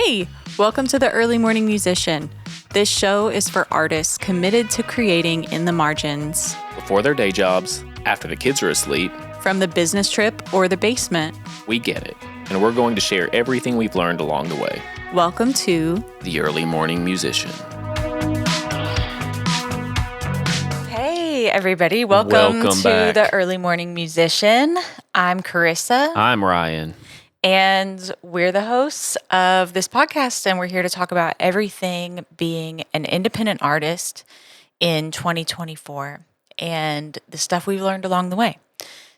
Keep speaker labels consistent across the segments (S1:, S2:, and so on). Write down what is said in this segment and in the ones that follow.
S1: Hey, welcome to the Early Morning Musician. This show is for artists committed to creating in the margins.
S2: Before their day jobs, after the kids are asleep.
S1: From the business trip or the basement.
S2: We get it, and we're going to share everything we've learned along the way.
S1: Welcome to
S2: The Early Morning Musician.
S1: Hey, everybody. Welcome to
S2: back.
S1: The Early Morning Musician. I'm Carissa.
S2: I'm Ryan.
S1: And we're the hosts of this podcast, and we're here to talk about everything being an independent artist in 2024 and the stuff we've learned along the way.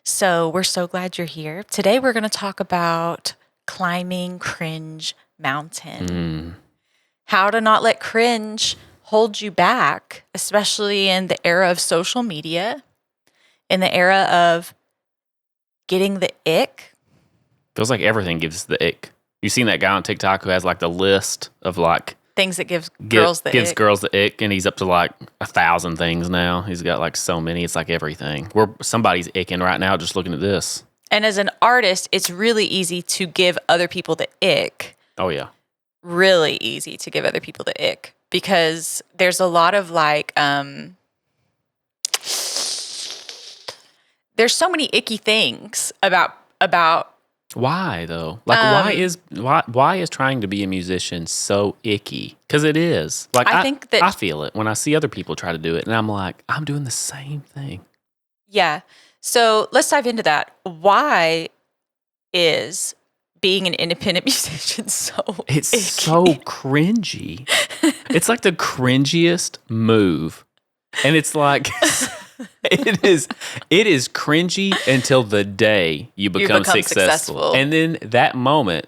S1: So we're so glad you're here. Today we're going to talk about climbing Cringe Mountain. How to not let cringe hold you back, especially in the era of social media, in the era of getting the ick.
S2: Feels like everything gives the ick. You seen that guy on TikTok who has like the list of like
S1: Things that gives girls the
S2: gives
S1: ick.
S2: girls the ick, and he's up to like 1,000 things now. He's got like so many. It's like everything. Somebody's icking right now just looking at this.
S1: And as an artist, it's really easy to give other people the ick.
S2: Oh yeah.
S1: Really easy to give other people the ick because there's a lot of like, there's so many icky things about.
S2: Why though? Like, why is trying to be a musician so icky? Because it is. Like, I think that I feel it when I see other people try to do it, and I'm like, I'm doing the same thing.
S1: Yeah. So let's dive into that. Why is being an independent musician so
S2: It's
S1: icky?
S2: so cringy. It's like the cringiest move, and it's like. It is cringy until the day you become successful. And then that moment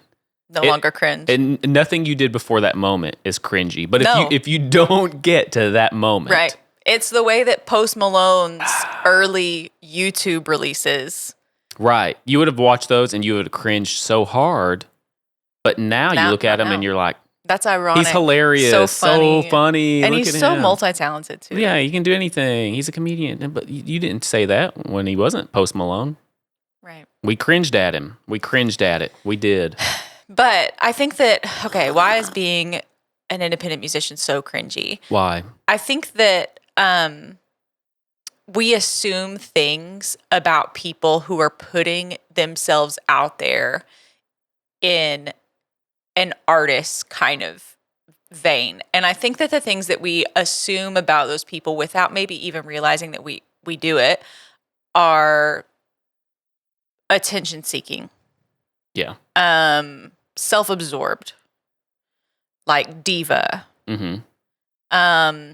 S1: no longer cringe.
S2: And nothing you did before that moment is cringy. But if you don't get to that moment.
S1: Right. It's the way that Post Malone's early YouTube releases.
S2: Right. You would have watched those and you would have cringed so hard. But now you look at him and you're like,
S1: that's ironic.
S2: He's hilarious. So funny.
S1: And
S2: Look
S1: he's
S2: at
S1: so
S2: him.
S1: multi-talented, too.
S2: Yeah, he can do anything. He's a comedian. But you didn't say that when he wasn't Post Malone.
S1: Right.
S2: We cringed at him. We cringed at it. We did.
S1: But I think that, okay, why is being an independent musician so cringy?
S2: Why?
S1: I think that we assume things about people who are putting themselves out there in an artist kind of vein. And I think that the things that we assume about those people without maybe even realizing that we do it are attention seeking.
S2: Yeah.
S1: Self-absorbed. Like diva.
S2: Mm-hmm.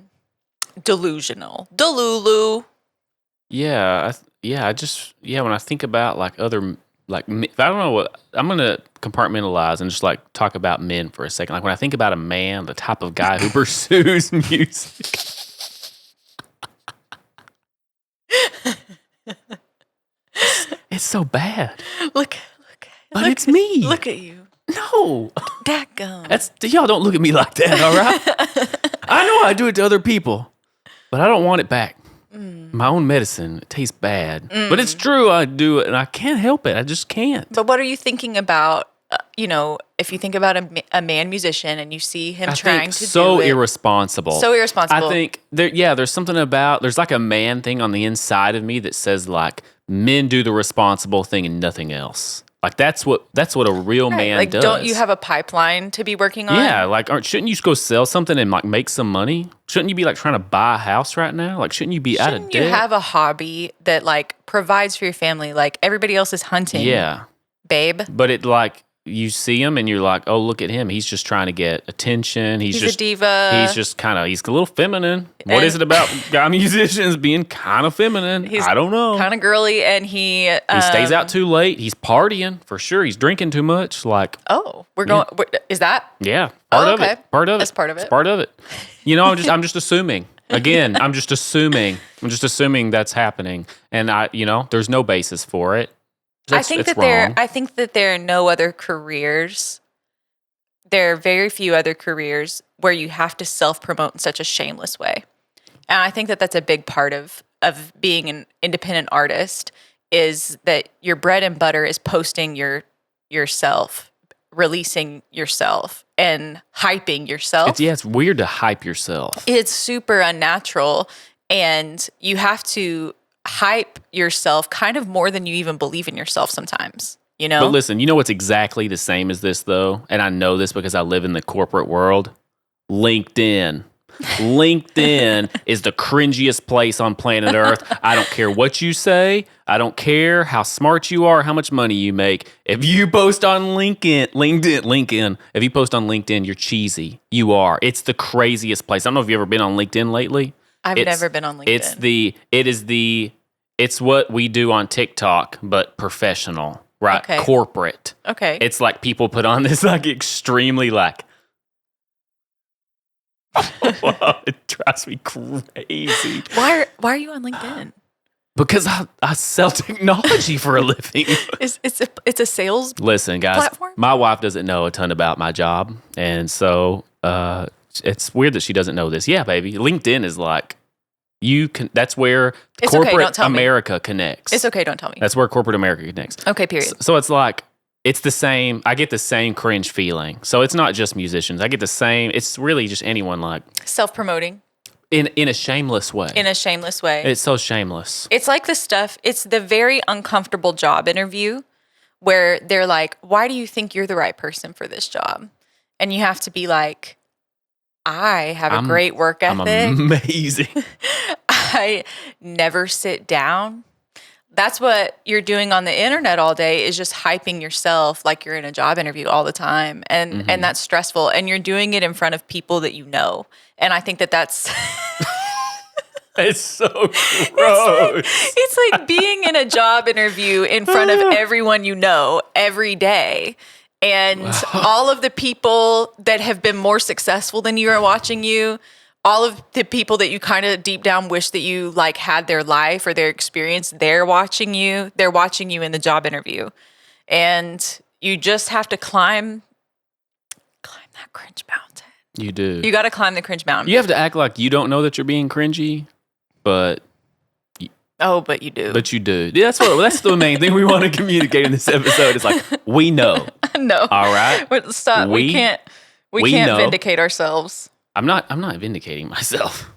S1: Delusional. Delulu.
S2: Yeah. When I think about like other, like, I don't know what, I'm going to compartmentalize and just like talk about men for a second. Like when I think about a man, the type of guy who pursues music. It's so bad.
S1: Look.
S2: But it's me.
S1: Look at you.
S2: No.
S1: Dadgum.
S2: Y'all don't look at me like that, all right? I know I do it to other people, but I don't want it back. My own medicine, it tastes bad. But it's true, I do it, and I can't help it. I just can't.
S1: But what are you thinking about, if you think about a man musician and you see him trying to do it.
S2: So irresponsible.
S1: I
S2: think, there's something about, there's like a man thing on the inside of me that says like, men do the responsible thing and nothing else. Like that's what a real man does.
S1: Don't you have a pipeline to be working on?
S2: Yeah, like shouldn't you just go sell something and like make some money? Shouldn't you be like trying to buy a house right now? Like shouldn't you be out of debt?
S1: Shouldn't you have a hobby that like provides for your family like everybody else is hunting?
S2: Yeah.
S1: Babe.
S2: But it like you see him and you're like, oh, look at him. He's just trying to get attention. He's just
S1: a diva.
S2: He's a little feminine. What is it about guy musicians being kind of feminine? I don't know.
S1: Kind of girly, and he
S2: stays out too late. He's partying for sure. He's drinking too much. Like,
S1: oh, we're going. Is that?
S2: Yeah, part of
S1: okay.
S2: it. Part of it.
S1: That's part of it.
S2: It's part of it. You know, I'm just assuming. Again, I'm just assuming that's happening, and there's no basis for it.
S1: I think that there are no other careers. There are very few other careers where you have to self-promote in such a shameless way. And I think that that's a big part of being an independent artist is that your bread and butter is posting yourself, releasing yourself, and hyping yourself.
S2: It's weird to hype yourself.
S1: It's super unnatural, and you have to hype yourself kind of more than you even believe in yourself sometimes, you know?
S2: But listen, you know what's exactly the same as this, though? And I know this because I live in the corporate world. LinkedIn. LinkedIn is the cringiest place on planet Earth. I don't care what you say. I don't care how smart you are, how much money you make. If you post on LinkedIn, if you post on LinkedIn, you're cheesy. You are. It's the craziest place. I don't know if you've ever been on LinkedIn lately.
S1: I've never been on LinkedIn.
S2: It's what we do on TikTok, but professional, right?
S1: Okay.
S2: Corporate.
S1: Okay.
S2: It's like people put on this like extremely like, it drives me crazy.
S1: Why are you on LinkedIn?
S2: Because I sell technology for a living.
S1: It's a sales
S2: Listen, guys,
S1: platform?
S2: my wife doesn't know a ton about my job, and so it's weird that she doesn't know this. Yeah, baby, LinkedIn is like that's where corporate America connects.
S1: It's okay, don't tell me.
S2: That's where corporate America connects.
S1: Okay, period.
S2: So it's like it's the same. I get the same cringe feeling. So it's not just musicians. I get the same. It's really just anyone like
S1: self-promoting
S2: in a shameless way.
S1: In a shameless way.
S2: It's so shameless.
S1: It's like it's the very uncomfortable job interview where they're like, "Why do you think you're the right person for this job?" And you have to be like, "I have a great work ethic.
S2: I'm amazing.
S1: I never sit down." That's what you're doing on the internet all day, is just hyping yourself like you're in a job interview all the time. And that's stressful. And you're doing it in front of people that you know. And I think that's...
S2: It's so gross.
S1: It's like being in a job interview in front of everyone you know every day. And all of the people that have been more successful than you are watching you. All of the people that you kind of deep down wish that you like had their life or their experience, they're watching you. They're watching you in the job interview. And you just have to climb that cringe mountain.
S2: You do.
S1: You got to climb the cringe mountain.
S2: You have to act like you don't know that you're being cringy, but...
S1: but you do.
S2: But you do. Yeah, that's the main thing we want to communicate in this episode. Is like, we know.
S1: No.
S2: All right?
S1: Stop. We can't vindicate ourselves.
S2: I'm not vindicating myself.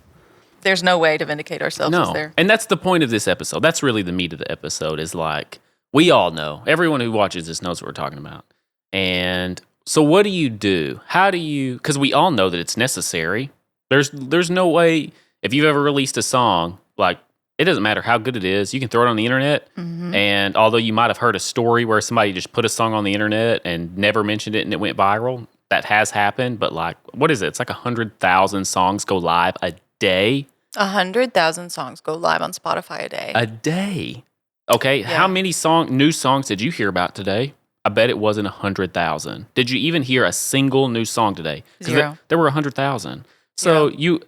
S1: There's no way to vindicate ourselves, is there?
S2: And that's the point of this episode. That's really the meat of the episode, is like, we all know. Everyone who watches this knows what we're talking about. And so what do you do? How do you, because we all know that it's necessary. There's no way, if you've ever released a song, like, it doesn't matter how good it is, you can throw it on the internet. Mm-hmm. And although you might have heard a story where somebody just put a song on the internet and never mentioned it and it went viral, that has happened, but like, what is it? It's like 100,000 songs go live a day.
S1: 100,000 songs go live on Spotify a day.
S2: A day. Okay, yeah. How many new songs did you hear about today? I bet it wasn't 100,000. Did you even hear a single new song today?
S1: 0.
S2: There were 100,000. So you,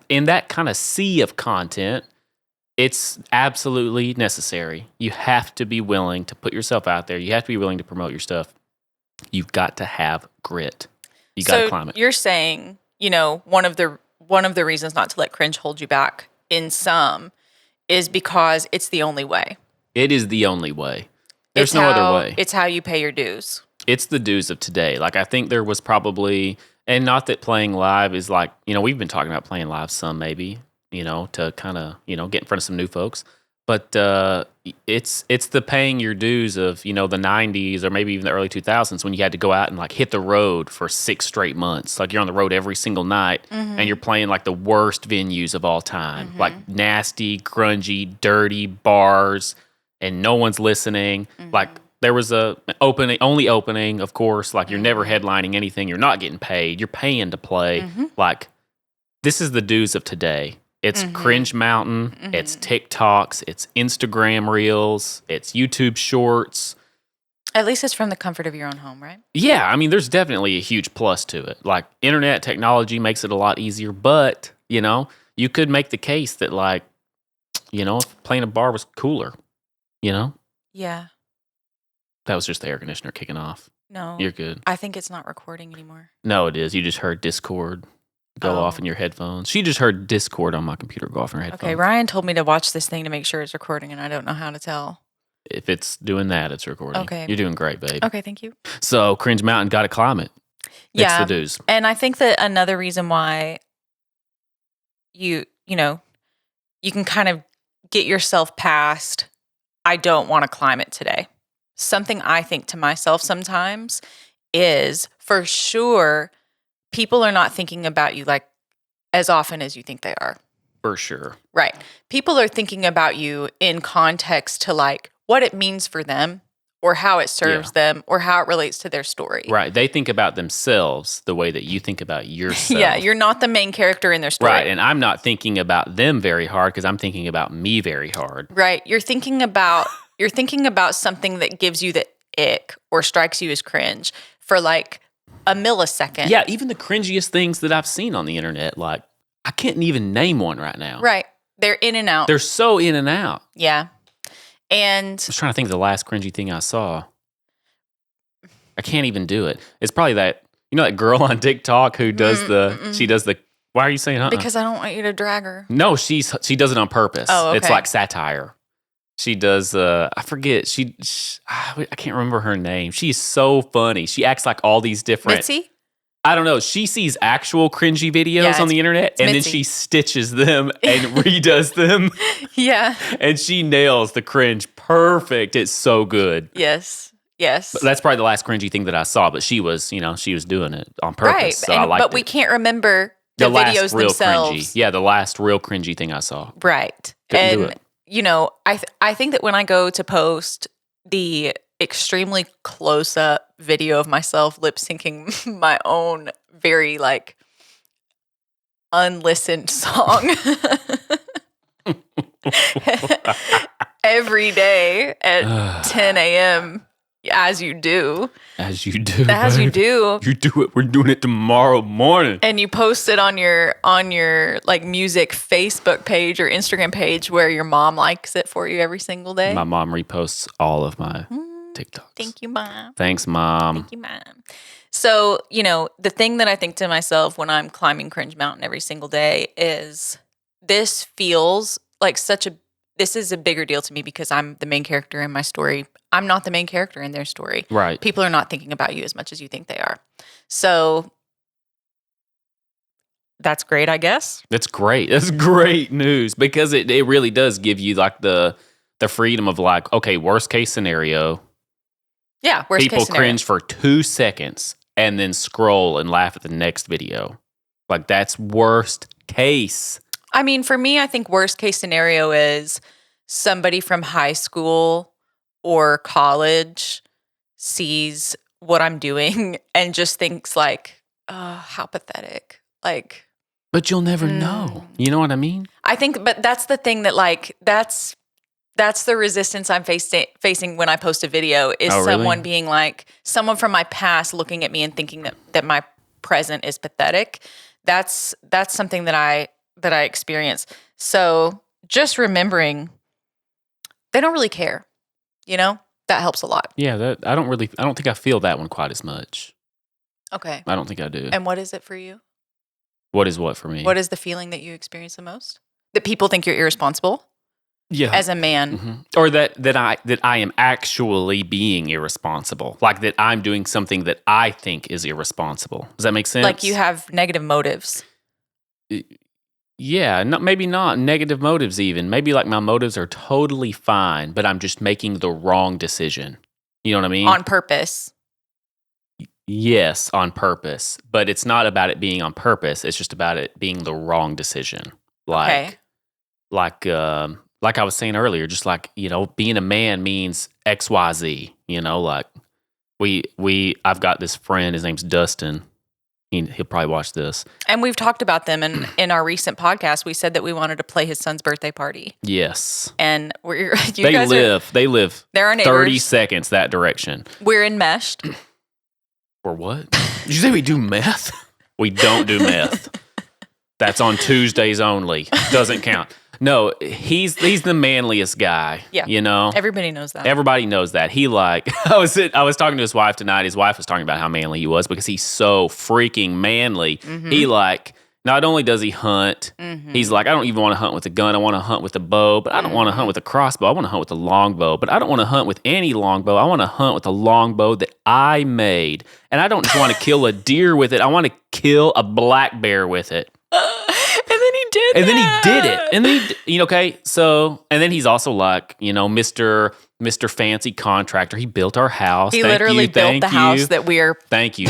S2: in that kind of sea of content, it's absolutely necessary. You have to be willing to put yourself out there. You have to be willing to promote your stuff. You've got to have grit. You got to climb it.
S1: You're saying, one of the reasons not to let cringe hold you back in some is because it's the only way.
S2: It is the only way. There's no other way.
S1: It's how you pay your dues.
S2: It's the dues of today. Like, I think there was probably, and not that playing live is like, we've been talking about playing live some maybe, to kind of, get in front of some new folks. But it's the paying your dues of, the 90s or maybe even the early 2000s when you had to go out and like hit the road for 6 straight months. Like, you're on the road every single night and you're playing like the worst venues of all time. Like nasty, grungy, dirty bars and no one's listening. Like, there was only opening, of course. Like, you're never headlining anything. You're not getting paid. You're paying to play. Like, this is the dues of today. It's Cringe Mountain, it's TikToks, it's Instagram Reels, it's YouTube Shorts.
S1: At least it's from the comfort of your own home, right?
S2: Yeah, I mean, there's definitely a huge plus to it. Like, internet technology makes it a lot easier, but, you could make the case that, like, if playing a bar was cooler,
S1: Yeah.
S2: That was just the air conditioner kicking off.
S1: No.
S2: You're good.
S1: I think it's not recording anymore.
S2: No, it is. You just heard Discord go off in your headphones. She just heard Discord on my computer go off in her headphones.
S1: Okay, Ryan told me to watch this thing to make sure it's recording, and I don't know how to tell.
S2: If it's doing that, it's recording.
S1: Okay.
S2: You're doing great, babe.
S1: Okay, thank you.
S2: So, Cringe Mountain, got to climb it. It's the dues.
S1: And I think that another reason why you know, you can kind of get yourself past, I don't want to climb it today. Something I think to myself sometimes is, for sure, people are not thinking about you like as often as you think they are.
S2: For sure.
S1: Right. People are thinking about you in context to like what it means for them or how it serves them or how it relates to their story.
S2: Right. They think about themselves the way that you think about yourself.
S1: Yeah, you're not the main character in their story.
S2: Right. And I'm not thinking about them very hard because I'm thinking about me very hard.
S1: Right. You're thinking about something that gives you the ick or strikes you as cringe for like a millisecond.
S2: Yeah, even the cringiest things that I've seen on the internet, like I can't even name one right now.
S1: Right. They're in and out.
S2: They're so in and out.
S1: Yeah. And
S2: I was trying to think of the last cringy thing I saw. I can't even do it. It's probably that, that girl on TikTok who does she does the, why are you saying
S1: Because I don't want you to drag her.
S2: No, she does it on purpose.
S1: Oh, okay.
S2: It's like satire. She does, I forget, I can't remember her name. She's so funny. She acts like all these different.
S1: Mitzi?
S2: I don't know. She sees actual cringy videos on the internet and then she stitches them and redoes them.
S1: Yeah.
S2: And she nails the cringe perfect. It's so good.
S1: Yes. Yes.
S2: But that's probably the last cringy thing that I saw, but she was doing it on purpose. Right. So I liked
S1: but we can't remember the videos
S2: real
S1: themselves.
S2: Cringy. Yeah, the last real cringy thing I saw.
S1: Right.
S2: Couldn't do it.
S1: I think that when I go to post the extremely close-up video of myself lip-syncing my own very, like, unlistened song every day at 10 a.m., as you do.
S2: As you do.
S1: As you do.
S2: You do it. We're doing it tomorrow morning.
S1: And you post it on your like music Facebook page or Instagram page where your mom likes it for you every single day.
S2: My mom reposts all of my TikToks.
S1: Thank you, Mom.
S2: Thanks, Mom.
S1: Thank you, Mom. So, the thing that I think to myself when I'm climbing Cringe Mountain every single day is this feels like this is a bigger deal to me because I'm the main character in my story. I'm not the main character in their story.
S2: Right.
S1: People are not thinking about you as much as you think they are. So that's great, I guess.
S2: That's great. That's great news because it really does give you like the freedom of like, okay, worst case scenario.
S1: Yeah, worst case scenario.
S2: People cringe for 2 seconds and then scroll and laugh at the next video. Like that's worst case.
S1: I mean, for me, I think worst case scenario is somebody from high school or college sees what I'm doing and just thinks like, oh, how pathetic. Like,
S2: but you'll never know. You know what I mean?
S1: I think, but that's the thing that like, that's the resistance I'm facing when I post a video is someone being like, someone from my past looking at me and thinking that my present is pathetic. That's something that I experience. So just remembering they don't really care, that helps a lot.
S2: Yeah, I don't think I feel that one quite as much.
S1: Okay.
S2: I don't think I do.
S1: And what is it for you?
S2: What is what for me?
S1: What is the feeling that you experience the most? That people think you're irresponsible?
S2: Yeah.
S1: As a man.
S2: Mm-hmm. Or that I am actually being irresponsible. Like that I'm doing something that I think is irresponsible. Does that make sense?
S1: Like you have negative motives.
S2: Yeah, maybe not negative motives even. Maybe like my motives are totally fine, but I'm just making the wrong decision. You know what I mean?
S1: On purpose.
S2: Yes, on purpose. But it's not about it being on purpose. It's just about it being the wrong decision. Like I was saying earlier, just like, being a man means XYZ, like I've got this friend, his name's Dustin. He'll probably watch this.
S1: And we've talked about them in our recent podcast. We said that we wanted to play his son's birthday party.
S2: Yes.
S1: And
S2: they live
S1: they're our neighbors.
S2: 30 seconds that direction.
S1: We're enmeshed.
S2: For what? Did you say we do meth? We don't do meth. That's on Tuesdays only. Doesn't count. No, he's the manliest guy. Yeah.
S1: Everybody knows that.
S2: Everybody knows that. He I was talking to his wife tonight. His wife was talking about how manly he was because he's so freaking manly. Mm-hmm. He Not only does he hunt, he's like, I don't even want to hunt with a gun. I want to hunt with a bow, but I don't want to hunt with a crossbow. I want to hunt with a longbow, but I don't want to hunt with any longbow. I want to hunt with a longbow that I made. And I don't just want to kill a deer with it. I want to kill a black bear with it.
S1: And then he did
S2: And then he did it. And then okay, so, and then he's also like, Mr. Fancy Contractor. He built our house.
S1: He literally built the house that we're.
S2: Thank you,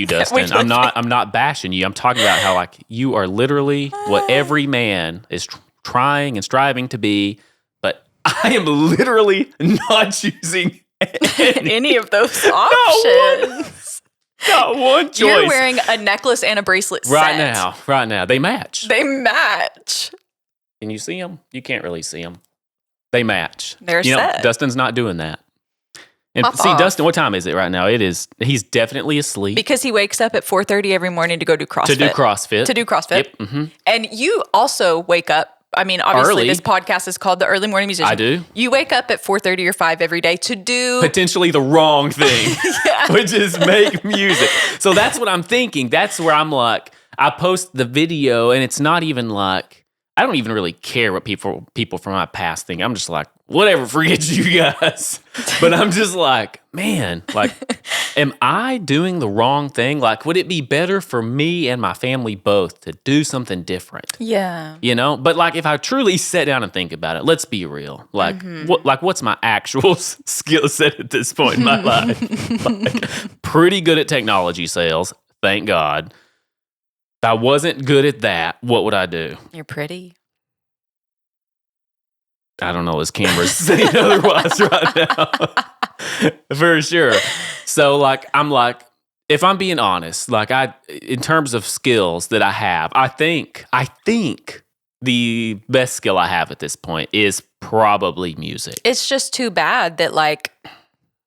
S2: Dustin. I'm not bashing you. I'm talking about how like you are literally what every man is trying and striving to be, but I am literally not choosing
S1: any of those options.
S2: Not one choice.
S1: You're wearing a necklace and a bracelet
S2: right now. They match.
S1: Can
S2: you see them? You can't really see them. They match.
S1: They're set.
S2: Dustin's not doing that. And see, Dustin, what time is it right now? He's definitely asleep.
S1: Because he wakes up at 4:30 every morning to go do CrossFit. To do CrossFit.
S2: Yep. Mm-hmm.
S1: And you also wake up. I mean, obviously,
S2: early.
S1: This podcast is called The Early Morning Musician.
S2: I do.
S1: You wake up at 4:30 or 5 every day to do...
S2: potentially the wrong thing, which is make music. So that's what I'm thinking. That's where I'm like, I post the video, and it's not even like, I don't even really care what people from my past think. I'm just like, whatever, forget you guys. But I'm just like, man, like, am I doing the wrong thing? Like, would it be better for me and my family both to do something different?
S1: Yeah.
S2: But like, if I truly sit down and think about it, let's be real. Like, what's my actual skill set at this point in my life? Like, pretty good at technology sales, thank God. If I wasn't good at that, what would I do?
S1: You're pretty.
S2: I don't know. His camera's saying otherwise right now. For sure. So, like, I'm like, if I'm being honest, like, in terms of skills that I have, I think the best skill I have at this point is probably music.
S1: It's just too bad that, like,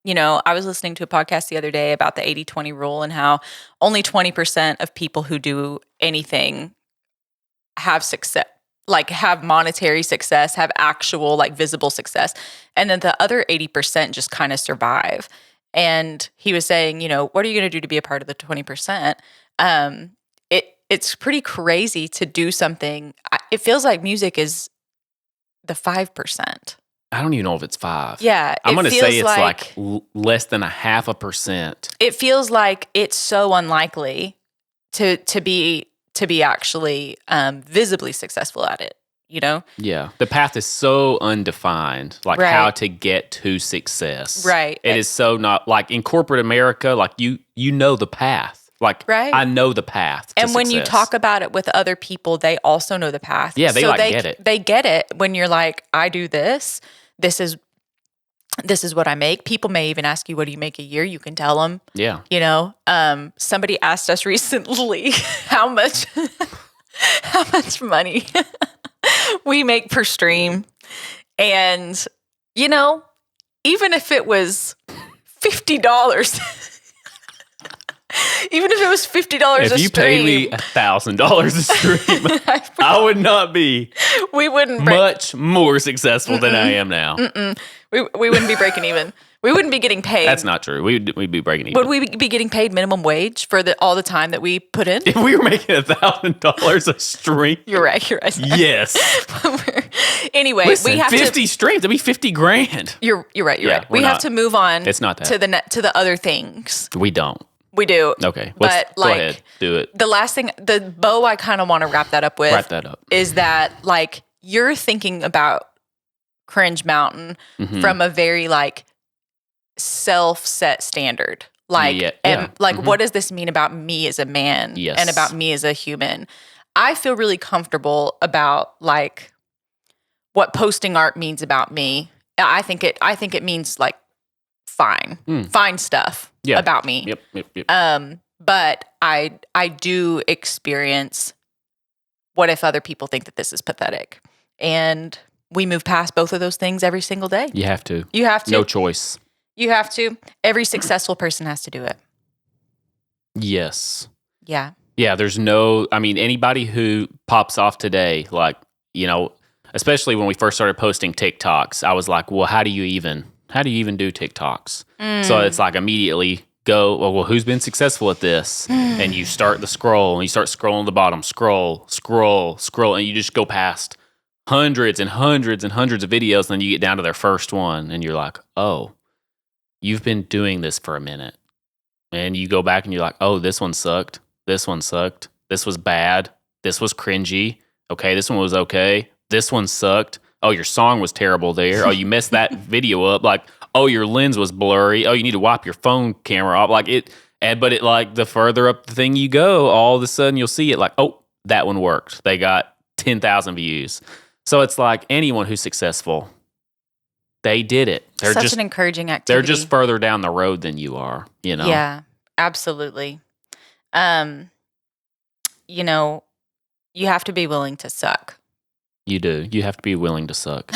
S1: I was listening to a podcast the other day about the 80-20 rule and how only 20% of people who do anything have success, like have monetary success, have actual like visible success. And then the other 80% just kind of survive. And he was saying, what are you going to do to be a part of the 20%? It's pretty crazy to do something. It feels like music is the 5%.
S2: I don't even know if it's 5.
S1: Yeah.
S2: I'm going to say it's like less than 0.5%.
S1: It feels like it's so unlikely to be actually visibly successful at it,
S2: Yeah. The path is so undefined, like how to get to success.
S1: Right.
S2: It is so not, like in corporate America, like you know the path. Like, I know the path to
S1: And when
S2: success.
S1: you talk about it with other people, they also know the path.
S2: Yeah, they get it.
S1: They get it when you're like, I do this. This is what I make. People may even ask you, what do you make a year? You can tell them.
S2: Yeah.
S1: Somebody asked us recently how much money we make per stream. And, even if it was $50, even if it was $50 a stream.
S2: If you paid me $1,000 a stream, I would not be much more successful than I am now.
S1: We wouldn't be breaking even. We wouldn't be getting paid.
S2: That's not true. We'd be breaking even.
S1: Would we be getting paid minimum wage for all the time that we put in?
S2: If we were making $1,000 a stream.
S1: You're right.
S2: Yes.
S1: Anyway,
S2: listen,
S1: we have
S2: 50 streams. That'd be $50,000.
S1: You're right. You're right. We have to move on.
S2: It's not that.
S1: to the other things.
S2: We don't.
S1: We do.
S2: Okay.
S1: Go
S2: ahead. Do it.
S1: The last thing, the bow I kind of want to wrap that up with. Is that like you're thinking about Cringe Mountain from a very like self-set standard. Like, what does this mean about me as a man and about me as a human? I feel really comfortable about like what posting art means about me. I think it means like fine stuff about me.
S2: Yep.
S1: But I do experience what if other people think that this is pathetic? And we move past both of those things every single day.
S2: You have to.
S1: No
S2: choice.
S1: You have to. Every successful person has to do it.
S2: Yes.
S1: Yeah.
S2: Yeah, anybody who pops off today, like, especially when we first started posting TikToks, I was like, well, how do you even do TikToks? So it's like immediately go, well, who's been successful at this? And you start the scroll, and you start scrolling the bottom, scroll, and you just go past hundreds and hundreds and hundreds of videos, and then you get down to their first one, and you're like, oh, you've been doing this for a minute. And you go back and you're like, oh, this one sucked. This one sucked. This was bad. This was cringy. Okay, this one was okay. This one sucked. Oh, your song was terrible there. Oh, you messed that video up. Like, oh, your lens was blurry. Oh, you need to wipe your phone camera off. Like it, but it like the further up the thing you go, all of a sudden you'll see it like, oh, that one worked. They got 10,000 views. So it's like anyone who's successful, they did it. They're
S1: Such an encouraging activity.
S2: They're just further down the road than you are, you know?
S1: Yeah, absolutely. You know, you have to be willing to suck.
S2: You do. You have to be willing to suck.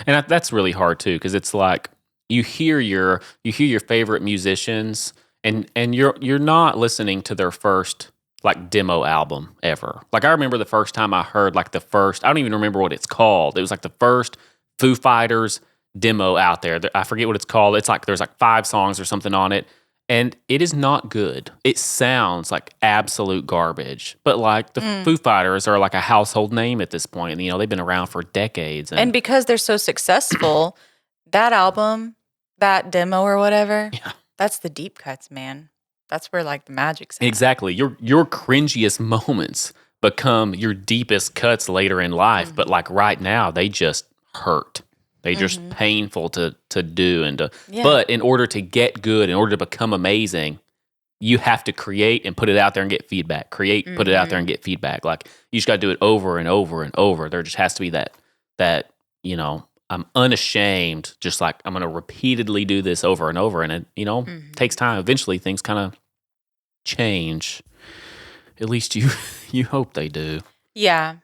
S2: And that's really hard too, because it's like you hear your favorite musicians and you're not listening to their first like demo album ever. Like I remember the first time I heard like I don't even remember what it's called. It was like the first Foo Fighters demo out there. I forget what it's called. It's like there's like 5 songs or something on it. And it is not good. It sounds like absolute garbage. But like the Foo Fighters are like a household name at this point. You know, they've been around for decades.
S1: And because they're so successful, that album, that demo or whatever, that's the deep cuts, man. That's where like the magic's at.
S2: Exactly. Your cringiest moments become your deepest cuts later in life. But like right now, they just hurt. They're just painful to do and to. Yeah. But in order to get good, in order to become amazing, you have to create and put it out there and get feedback. Put it out there and get feedback. Like you just got to do it over and over and over. There just has to be that you know, I'm unashamed. Just like I'm going to repeatedly do this over and over, and it takes time. Eventually, things kind of change. At least you hope they do.
S1: Yeah,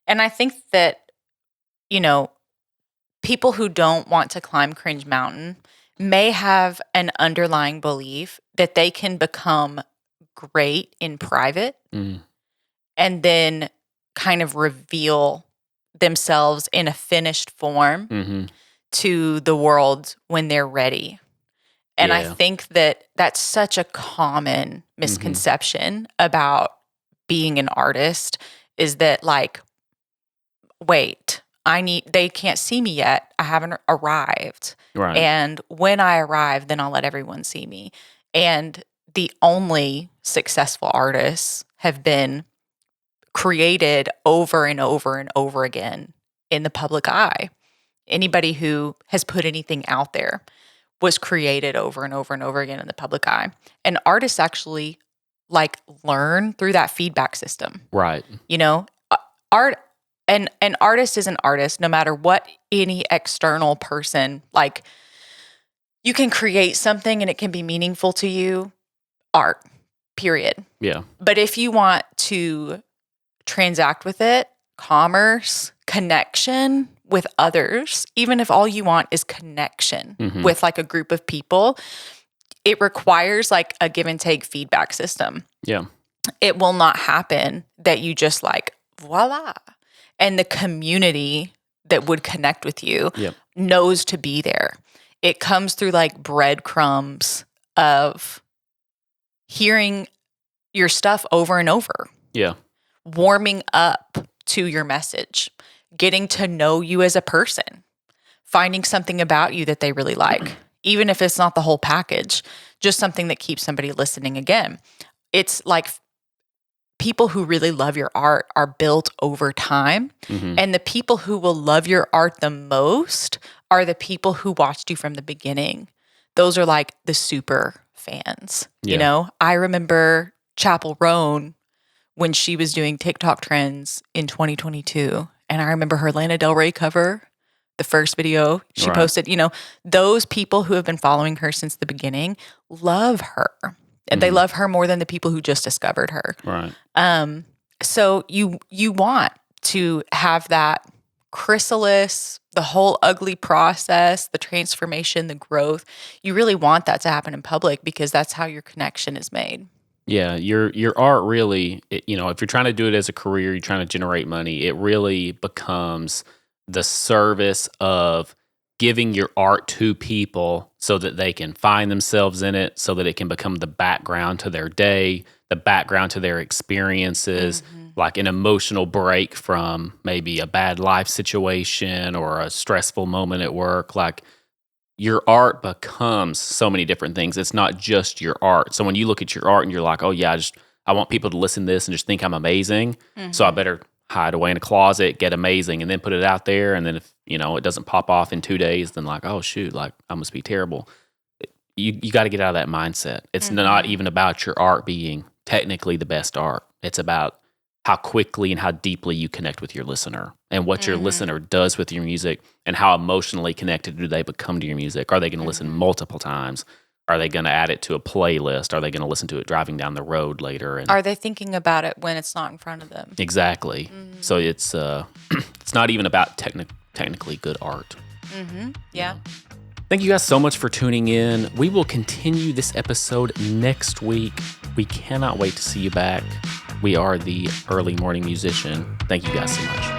S1: and I think that people who don't want to climb Cringe Mountain may have an underlying belief that they can become great in private and then kind of reveal themselves in a finished form to the world when they're ready. And I think that that's such a common misconception about being an artist is that like, wait, they can't see me yet. I haven't arrived.
S2: Right.
S1: And when I arrive, then I'll let everyone see me. And the only successful artists have been created over and over and over again in the public eye. Anybody who has put anything out there was created over and over and over again in the public eye. And artists actually like learn through that feedback system.
S2: Right.
S1: Art. And an artist is an artist, no matter what any external person, like you can create something and it can be meaningful to you, art, period.
S2: Yeah.
S1: But if you want to transact with it, commerce, connection with others, even if all you want is connection with like a group of people, it requires like a give and take feedback system.
S2: Yeah.
S1: It will not happen that you just like, voila. And the community that would connect with you knows to be there. It comes through like breadcrumbs of hearing your stuff over and over.
S2: Yeah.
S1: Warming up to your message, getting to know you as a person, finding something about you that they really like, even if it's not the whole package, just something that keeps somebody listening again. It's like people who really love your art are built over time. And the people who will love your art the most are the people who watched you from the beginning. Those are like the super fans.
S2: Yeah.
S1: I remember Chapel Roan when she was doing TikTok trends in 2022. And I remember her Lana Del Rey cover, the first video she posted. Those people who have been following her since the beginning love her. And they love her more than the people who just discovered her.
S2: Right.
S1: So you want to have that chrysalis, the whole ugly process, the transformation, the growth. You really want that to happen in public because that's how your connection is made.
S2: Yeah, your art really, if you're trying to do it as a career, you're trying to generate money, it really becomes the service of giving your art to people so that they can find themselves in it, so that it can become the background to their day, the background to their experiences, like an emotional break from maybe a bad life situation or a stressful moment at work. Like, your art becomes so many different things. It's not just your art. So when you look at your art and you're like, oh yeah, I want people to listen to this and just think I'm amazing. So I better hide away in a closet, get amazing, and then put it out there. And then if, it doesn't pop off in 2 days, then like, oh shoot, like I must be terrible. You got to get out of that mindset. It's not even about your art being technically the best art. It's about how quickly and how deeply you connect with your listener and what your listener does with your music and how emotionally connected do they become to your music. Are they going to listen multiple times? Are they going to add it to a playlist? Are they going to listen to it driving down the road later? And
S1: are they thinking about it when it's not in front of them?
S2: Exactly. So it's it's not even about technically good art.
S1: Yeah.
S2: Thank you guys so much for tuning in. We will continue this episode next week. We cannot wait to see you back. We are the Early Morning Musician. Thank you guys so much.